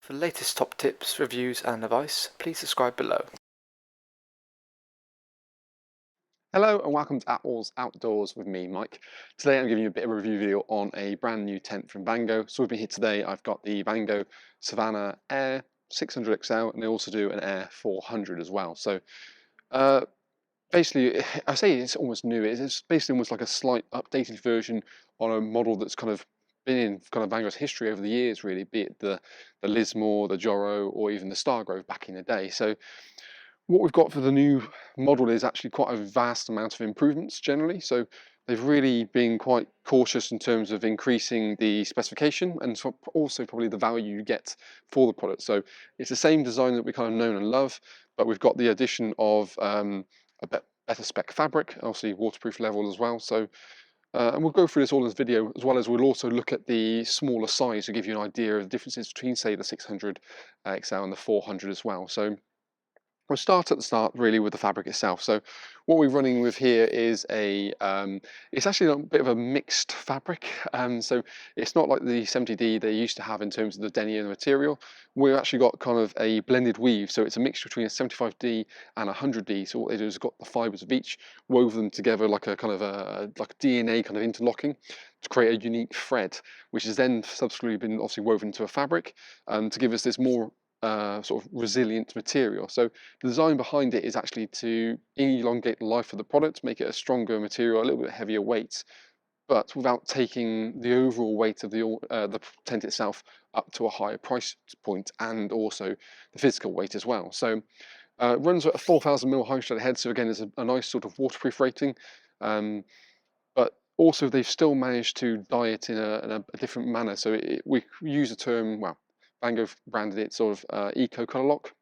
For the latest top tips, reviews and advice, please subscribe below. Hello and welcome to Attwoolls Outdoors with me, Mike. Today I'm giving you a bit of a review video on a brand new tent from Vango. So with me here today, I've got the Vango Savannah Air 600 XL, and they also do an Air 400 as well. So basically, I say it's almost new. It's basically almost like a slight updated version on a model that's kind of been in kind of Vango's history over the years, really, be it the Lismore, the Joro, or even the Stargrove back in the day. So what we've got for the new model is actually quite a vast amount of improvements generally. So they've really been quite cautious in terms of increasing the specification and so also probably the value you get for the product. So it's the same design that we kind of know and love, but we've got the addition of a better spec fabric, obviously waterproof level as well. So and we'll go through this all in this video, as well as we'll also look at the smaller size to give you an idea of the differences between, say, the 600 XL and the 400 as well. So we'll start at the start really with the fabric itself. So what we're running with here is it's actually a bit of a mixed fabric. So it's not like the 70D they used to have in terms of the denier material. We've actually got kind of a blended weave. So it's a mixture between a 75D and a 100D. So what they do is got the fibers of each, wove them together like a kind of like a DNA kind of interlocking to create a unique thread, which has then subsequently been obviously woven into a fabric to give us this more sort of resilient material. So the design behind it is actually to elongate the life of the product, make it a stronger material, a little bit heavier weight, but without taking the overall weight of the tent itself up to a higher price point, and also the physical weight as well. So it runs at a 4,000 mil high strata head, so again it's a nice sort of waterproof rating, but also they've still managed to dye it in a different manner. So we use the term, well, Vango branded it sort of eco color lock.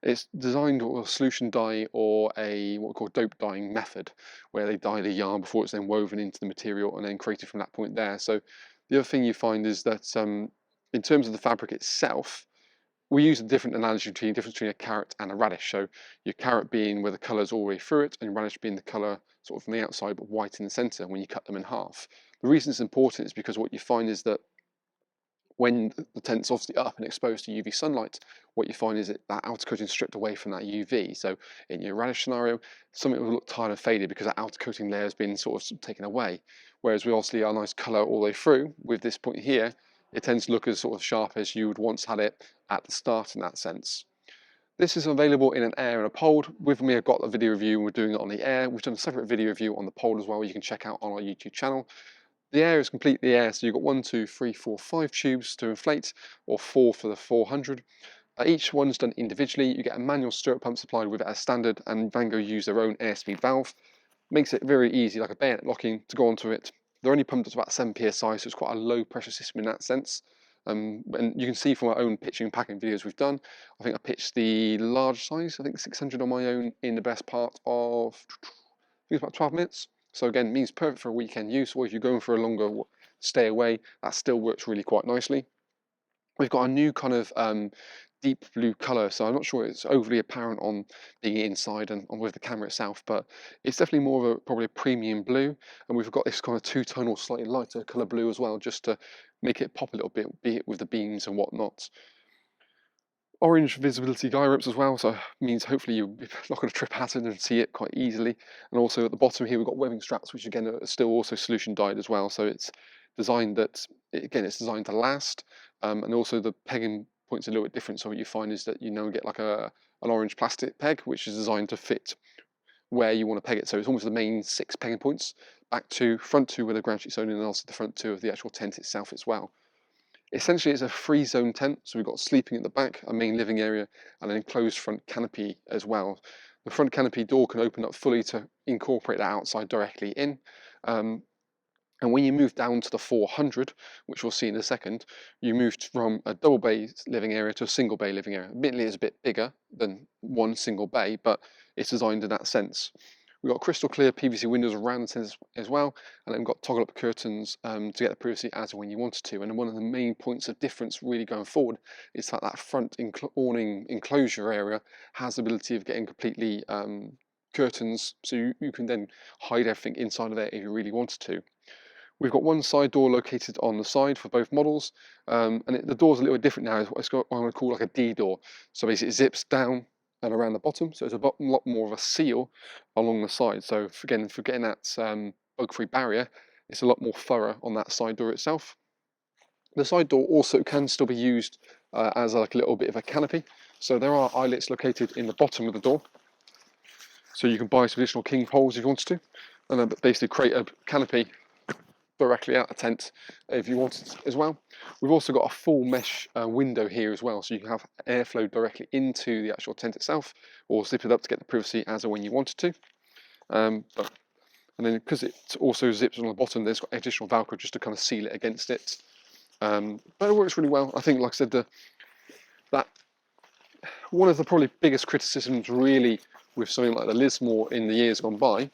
It's designed with a solution dye or a what we call dope dyeing method, where they dye the yarn before it's then woven into the material and then created from that point there. So the other thing you find is that in terms of the fabric itself, we use a different analogy between a carrot and a radish. So your carrot being where the colour's all the way through it, and radish being the colour sort of from the outside but white in the centre when you cut them in half. The reason it's important is because what you find is that when the tent's obviously up and exposed to UV sunlight, what you find is that outer coating is stripped away from that UV. So in your radish scenario, something will look tired and faded because that outer coating layer has been sort of taken away. Whereas we obviously are nice colour all the way through. With this point here, it tends to look as sort of sharp as you would once had it at the start in that sense. This is available in an air and a pole. With me, I've got a video review, and we're doing it on the air. We've done a separate video review on the pole as well, you can check out on our YouTube channel. The air is completely air, so you've got 1, 2, 3, 4, 5 tubes to inflate, or 4 for the 400. Each one's done individually. You get a manual stirrup pump supplied with it as standard, and Vango use their own airspeed valve. Makes it very easy, like a bayonet locking, to go onto it. They're only pumped up to about 7 psi, so it's quite a low pressure system in that sense. And you can see from our own pitching and packing videos we've done, I think I pitched the large size, I think 600 on my own, in the best part of, I think it's about 12 minutes. So again, means perfect for a weekend use, or if you're going for a longer stay away, that still works really quite nicely. We've got a new kind of deep blue colour, so I'm not sure it's overly apparent on being inside and with the camera itself, but it's definitely more of probably a premium blue, and we've got this kind of two-tonal, slightly lighter colour blue as well, just to make it pop a little bit, be it with the beams and whatnot. Orange visibility guy ropes as well, so means hopefully you're not going to trip hazard and see it quite easily. And also at the bottom here we've got webbing straps, which again are still also solution dyed as well. So it's designed that, again, it's designed to last, and also the pegging point's a little bit different. So what you find is that you get like an orange plastic peg, which is designed to fit where you want to peg it. So it's almost the main 6 pegging points, back 2, front 2 with a ground sheet sewn in, and also the front 2 of the actual tent itself as well. Essentially, it's a free zone tent, so we've got sleeping at the back, a main living area, and an enclosed front canopy as well. The front canopy door can open up fully to incorporate that outside directly in. And when you move down to the 400, which we'll see in a second, you moved from a double bay living area to a single bay living area. Admittedly, it's a bit bigger than one single bay, but it's designed in that sense. We've got crystal clear PVC windows around the tent as well, and then we've got toggle up curtains to get the privacy as and when you wanted to. And one of the main points of difference really going forward is that front awning enclosure area has the ability of getting completely curtains, so you can then hide everything inside of there if you really wanted to. We've got one side door located on the side for both models, and the door's a little bit different now. It's got what I want to call like a D door. So basically it zips down and around the bottom, so it's a lot more of a seal along the side. So again, for getting that bug-free barrier, it's a lot more thorough on that side door itself. The side door also can still be used as like a little bit of a canopy. So there are eyelets located in the bottom of the door. So you can buy some additional king poles if you wanted to, and then basically create a canopy directly out the tent if you wanted as well. We've also got a full mesh window here as well, so you can have airflow directly into the actual tent itself, or zip it up to get the privacy as and when you wanted to. And then because it also zips on the bottom, there's got additional Velcro just to kind of seal it against it. But it works really well. I think, like I said, that one of the probably biggest criticisms really with something like the Lismore in the years gone by,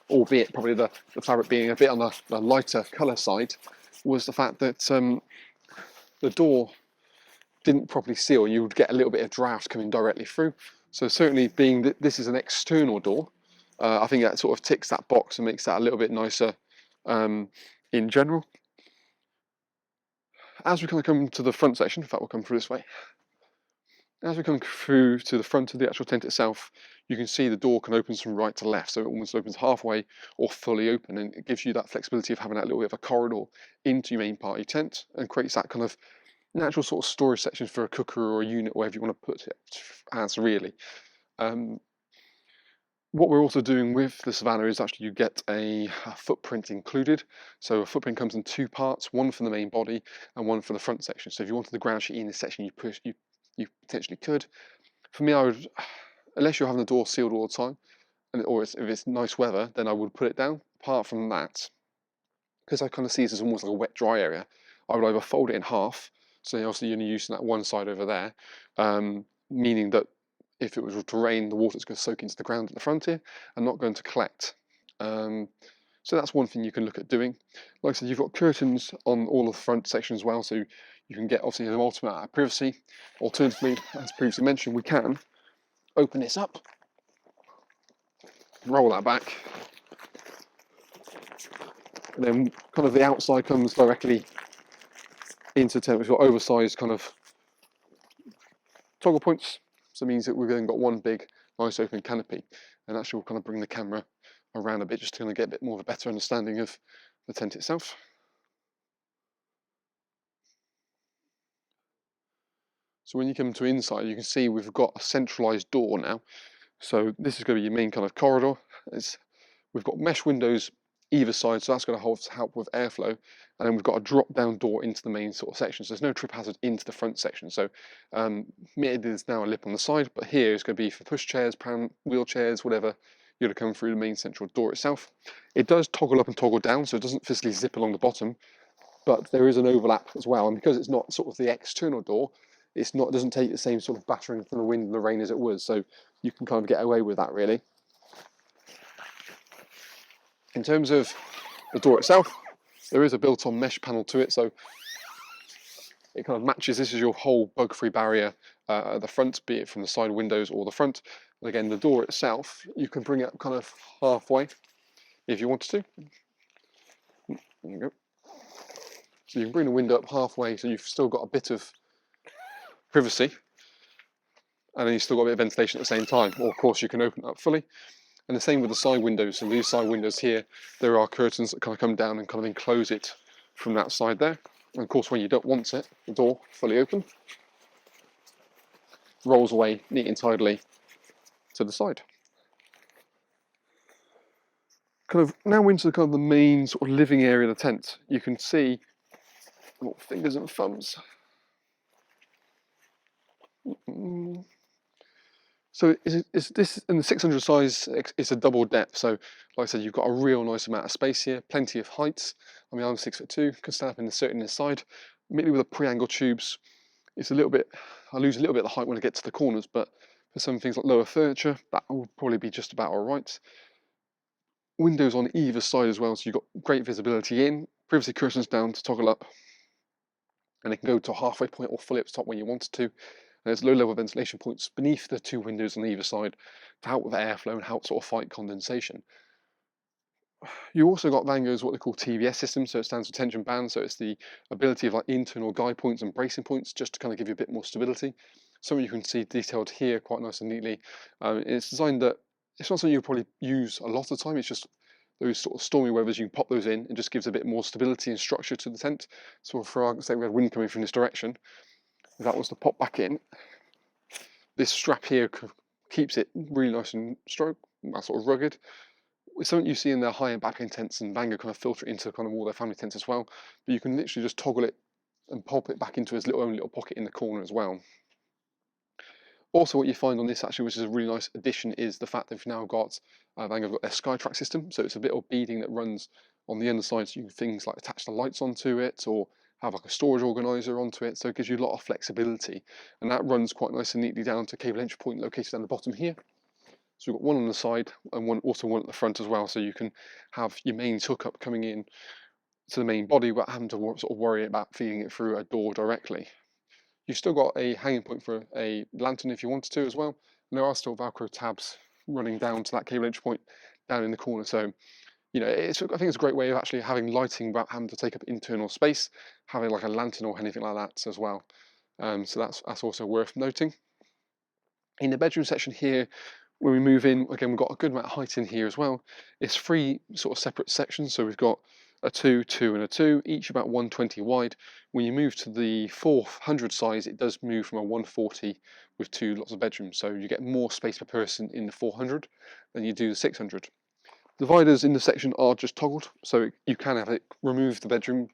albeit probably the fabric being a bit on the lighter colour side, was the fact that the door didn't properly seal. You would get a little bit of draft coming directly through. So certainly being that this is an external door, I think that sort of ticks that box and makes that a little bit nicer in general. As we kind of come to the front section, in fact we'll come through this way. As we come through to the front of the actual tent itself, you can see the door can open from right to left, so it almost opens halfway or fully open, and it gives you that flexibility of having that little bit of a corridor into your main party tent, and creates that kind of natural sort of storage section for a cooker or a unit, wherever you want to put it as really. What we're also doing with the Savannah is actually you get a footprint included. So a footprint comes in two parts, one for the main body and one for the front section. So if you wanted the ground sheet in this section, you potentially could. For me, I would, unless you're having the door sealed all the time, or if it's nice weather, then I would put it down. Apart from that, because I kind of see this as almost like a wet dry area, I would either fold it in half, so obviously you're only using that one side over there, meaning that if it was to rain, the water's going to soak into the ground at the front here and not going to collect. So that's one thing you can look at doing. Like I said, you've got curtains on all of the front section as well, so you can get obviously the ultimate amount of privacy. Alternatively, as previously mentioned, we can open this up, roll that back, and then kind of the outside comes directly into the tent. We've got oversized kind of toggle points, so it means that we've then got one big nice open canopy, and actually will kind of bring the camera around a bit just to kind of get a bit more of a better understanding of the tent itself. So when you come to inside, you can see we've got a centralized door now. So this is going to be your main kind of corridor. We've got mesh windows either side, so that's going to help with airflow. And then we've got a drop-down door into the main sort of section, so there's no trip hazard into the front section. So there's now a lip on the side, but here is going to be for pushchairs, wheelchairs, whatever, you're going to come through the main central door itself. It does toggle up and toggle down, so it doesn't physically zip along the bottom, but there is an overlap as well. And because it's not sort of the external door, it doesn't take the same sort of battering from the wind and the rain as it was, so you can kind of get away with that really. In terms of the door itself, there is a built-on mesh panel to it, so it kind of matches. This is your whole bug-free barrier at the front, be it from the side windows or the front. And again, the door itself, you can bring it up kind of halfway if you wanted to. There you go. So you can bring the window up halfway, so you've still got a bit of privacy, and then you've still got a bit of ventilation at the same time. Or of course, you can open it up fully. And the same with the side windows. So these side windows here, there are curtains that kind of come down and kind of enclose it from that side there. And of course, when you don't want it, the door fully open, rolls away neat and tidily to the side. Kind of now into kind of the main sort of living area of the tent. You can see, oh, fingers and thumbs. So this in the 600 size, it's a double depth. So like I said, you've got a real nice amount of space here, plenty of height. I mean, I'm 6'2", can stand up in the certain this side. Immediately with the pre-angle tubes, it's a little bit, I lose a little bit of the height when I get to the corners, but for some things like lower furniture, that will probably be just about all right. Windows on either side as well, so you've got great visibility in, privacy curtains down to toggle up, and it can go to a halfway point or fully up to top when you wanted to. There's low-level ventilation points beneath the two windows on either side to help with airflow and help sort of fight condensation. You also got Vango's what they call TBS system, so it stands for tension band. So it's the ability of like internal guide points and bracing points, just to kind of give you a bit more stability. Something you can see detailed here quite nice and neatly. It's designed that it's not something you'll probably use a lot of the time. It's just those sort of stormy weathers, you can pop those in and just gives a bit more stability and structure to the tent. So for argument's sake, we had wind coming from this direction. If that was to pop back in, this strap here keeps it really nice and sort of rugged. It's something you see in their high-end back-end tents, and Vango kind of filter it into kind of all their family tents as well. But you can literally just toggle it and pop it back into its own little pocket in the corner as well. Also, what you find on this actually, which is a really nice addition, is the fact that they've now got Vango's got their Skytrack system. So it's a bit of beading that runs on the underside, so you can things like attach the lights onto it or have like a storage organizer onto it. So it gives you a lot of flexibility, and that runs quite nice and neatly down to cable entry point located down the bottom here. So we've got one on the side and one at the front as well, so you can have your mains hookup coming in to the main body without having to sort of worry about feeding it through a door directly. You've still got a hanging point for a lantern if you wanted to as well, and there are still Velcro tabs running down to that cable entry point down in the corner. So I think it's a great way of actually having lighting without having to take up internal space, having like a lantern or anything like that as well. So that's also worth noting. In the bedroom section here, when we move in, again, we've got a good amount of height in here as well. It's 3 sort of separate sections, so we've got a 2, 2 and a 2, each about 120 wide. When you move to the 400 size, it does move from a 140 with 2 lots of bedrooms, so you get more space per person in the 400 than you do the 600. Dividers in the section are just toggled, so you can have it remove the bedroom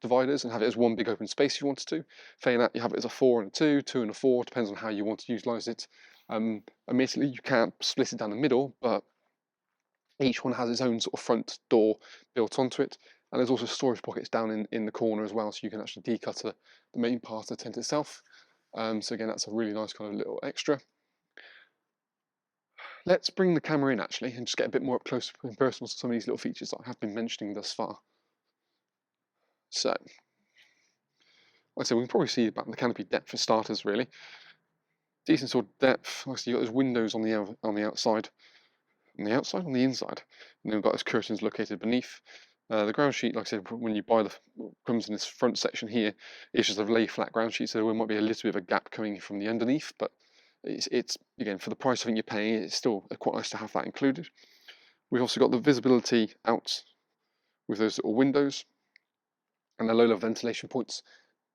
dividers and have it as one big open space if you wanted to. Failing that, you have it as a 4 and a 2, 2 and a 4, depends on how you want to utilise it. Admittedly, you can't split it down the middle, but each one has its own sort of front door built onto it, and there's also storage pockets down in the corner as well, so you can actually declutter the main part of the tent itself. So again, that's a really nice kind of little extra. Let's bring the camera in actually and just get a bit more up close and personal to some of these little features that I have been mentioning thus far. So, like I said, we can probably see about the canopy depth for starters, really. Decent sort of depth. Like I said, you've got those windows on the outside, on the inside, and then we've got those curtains located beneath. The ground sheet, like I said, when you buy comes in this front section here, it's just a lay flat ground sheet, so there might be a little bit of a gap coming from the underneath, but it's again, for the price I think you're paying, it's still quite nice to have that included. We've also got the visibility out with those little windows and the low level ventilation points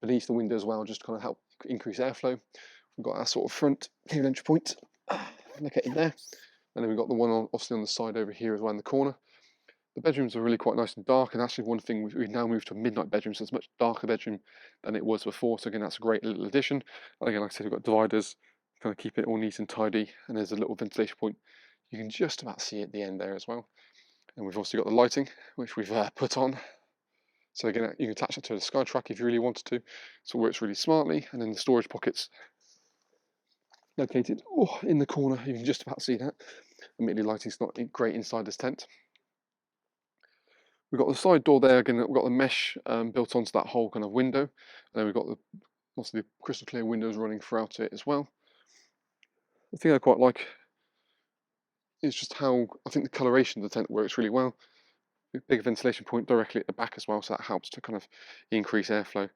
beneath the window as well, just to kind of help increase airflow. We've got our sort of front cable entry point located there, and then we've got the one obviously on the side over here as well in the corner. The bedrooms are really quite nice and dark, and actually one thing we've now moved to a midnight bedroom, so it's a much darker bedroom than it was before. So again, that's a great little addition. And again, like I said, we've got dividers, kind of keep it all neat and tidy, and there's a little ventilation point you can just about see at the end there as well. And we've also got the lighting, which we've put on. So again, you can attach it to the Skytrack if you really wanted to, so it works really smartly. And then the storage pockets located in the corner, you can just about see that. Admittedly, lighting's not great inside this tent. We've got the side door there, again, we've got the mesh built onto that whole kind of window, and then we've got the crystal clear windows running throughout it as well. The thing I quite like is just how I think the coloration of the tent works really well. Big ventilation point directly at the back as well, so that helps to kind of increase airflow.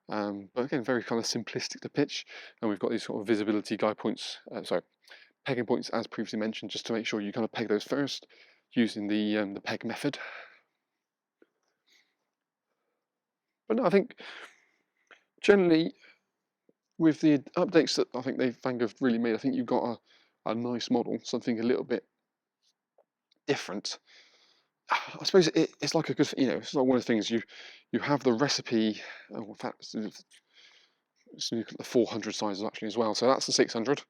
But again, very kind of simplistic to pitch, and we've got these sort of visibility guide points, pegging points as previously mentioned, just to make sure you kind of peg those first using the peg method. But no, I think generally with the updates that I think Vango have really made, I think you've got a nice model, something a little bit different. I suppose it's like a good, it's like one of the things you have the recipe. In fact, so you look at the 400 sizes actually as well. So that's the 600,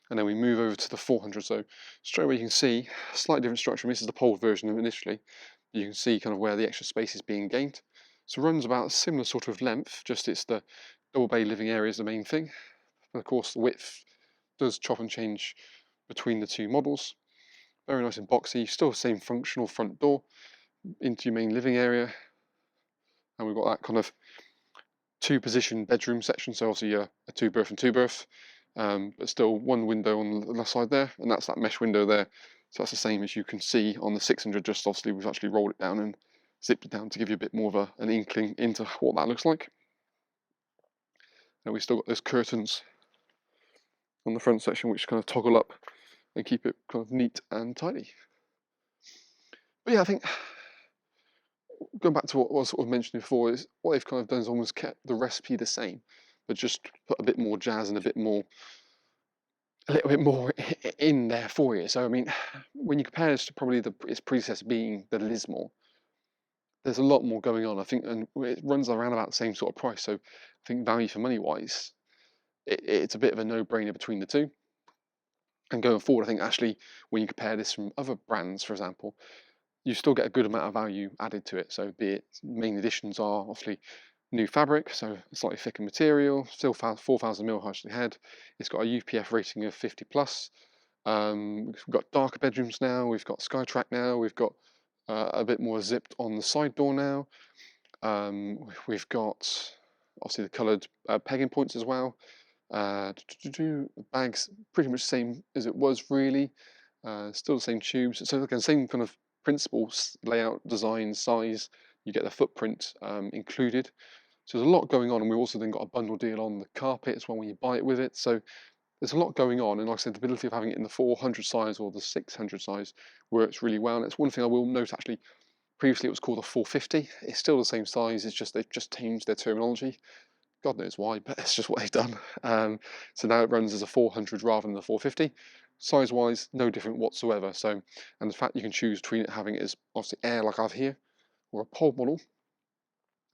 and then we move over to the 400. So straight away you can see a slightly different structure. This is the poled version initially. You can see kind of where the extra space is being gained. So runs about a similar sort of length, just it's the double bay living area is the main thing. And of course the width does chop and change between the two models. Very nice and boxy, still the same functional front door into your main living area. And we've got that kind of 2-position bedroom section, so obviously a 2-berth and 2-berth. but still one window on the left side there, and that's that mesh window there. So that's the same as you can see on the 600, just obviously we've actually rolled it down and zipped it down to give you a bit more of an inkling into what that looks like. And we've still got those curtains on the front section which kind of toggle up and keep it kind of neat and tidy. But yeah, I think going back to what was sort of mentioned before, is what they've kind of done is almost kept the recipe the same, but just put a bit more jazz and a little bit more in there for you. So I mean, when you compare this to probably its predecessor being the Lismore, there's a lot more going on. I think, and it runs around about the same sort of price. So I think value for money wise, it's a bit of a no-brainer between the two. And going forward, I think actually when you compare this from other brands, for example, you still get a good amount of value added to it. So be it main additions are obviously new fabric, so slightly thicker material, still 4,000 mil harshly head. It's got a UPF rating of 50 plus. We've got darker bedrooms now. We've got Skytrack now. We've got a bit more zipped on the side door now. We've got obviously the coloured pegging points as well. The bags pretty much the same as it was really. Still the same tubes. So again, same kind of principles, layout, design, size. You get the footprint included. So there's a lot going on, and we've also then got a bundle deal on the carpet as well when you buy it with it. So there's a lot going on, and like I said, the ability of having it in the 400 size or the 600 size works really well. And it's one thing I will note actually. Previously, it was called a 450. It's still the same size. It's just they've just changed their terminology. God knows why, but it's just what they've done. So now it runs as a 400 rather than the 450. Size-wise, no different whatsoever. So, and the fact you can choose between it having it as obviously air like I have here, or a pod model.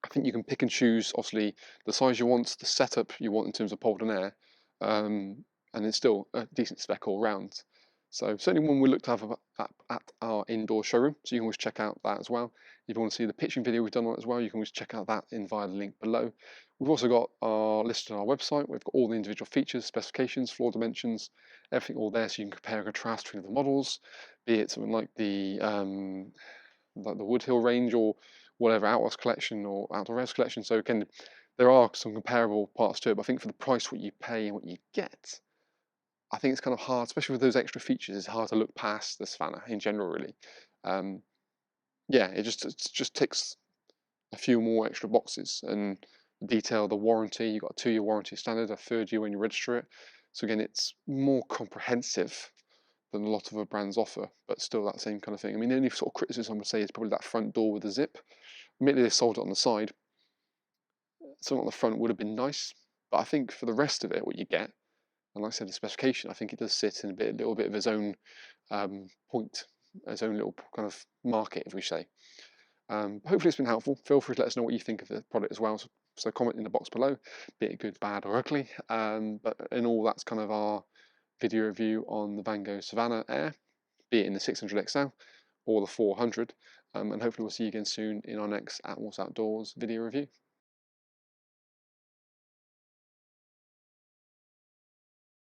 I think you can pick and choose obviously the size you want, the setup you want in terms of pod and air, and it's still a decent spec all round. So certainly one we looked to have at our indoor showroom, so you can always check out that as well. If you want to see the pitching video we've done on it as well, you can always check out that in via the link below. We've also got our listed on our website. We've got all the individual features, specifications, floor dimensions, everything all there, so you can compare and contrast between the models, be it something like the Woodhill range or whatever Outhouse collection or Outdoor Res collection. So again, there are some comparable parts to it, but I think for the price what you pay and what you get, I think it's kind of hard, especially with those extra features. It's hard to look past the Savannah in general, really. Yeah, it just ticks a few more extra boxes and detail the warranty. You've got a 2-year warranty standard, a 3rd year when you register it. So again, it's more comprehensive than a lot of other brands offer, but still that same kind of thing. I mean, the only sort of criticism I would say is probably that front door with the zip. Admittedly, they sold it on the side. Something on the front would have been nice, but I think for the rest of it, what you get, and like I said, the specification, I think it does sit in a little bit of its own point, its own little kind of market, if we say. Hopefully it's been helpful. Feel free to let us know what you think of the product as well. So comment in the box below, be it good, bad or ugly. But in all, that's kind of our video review on the Vango Savannah Air, be it in the 600 XL or the 400. And hopefully we'll see you again soon in our next Attwoolls Outdoors video review.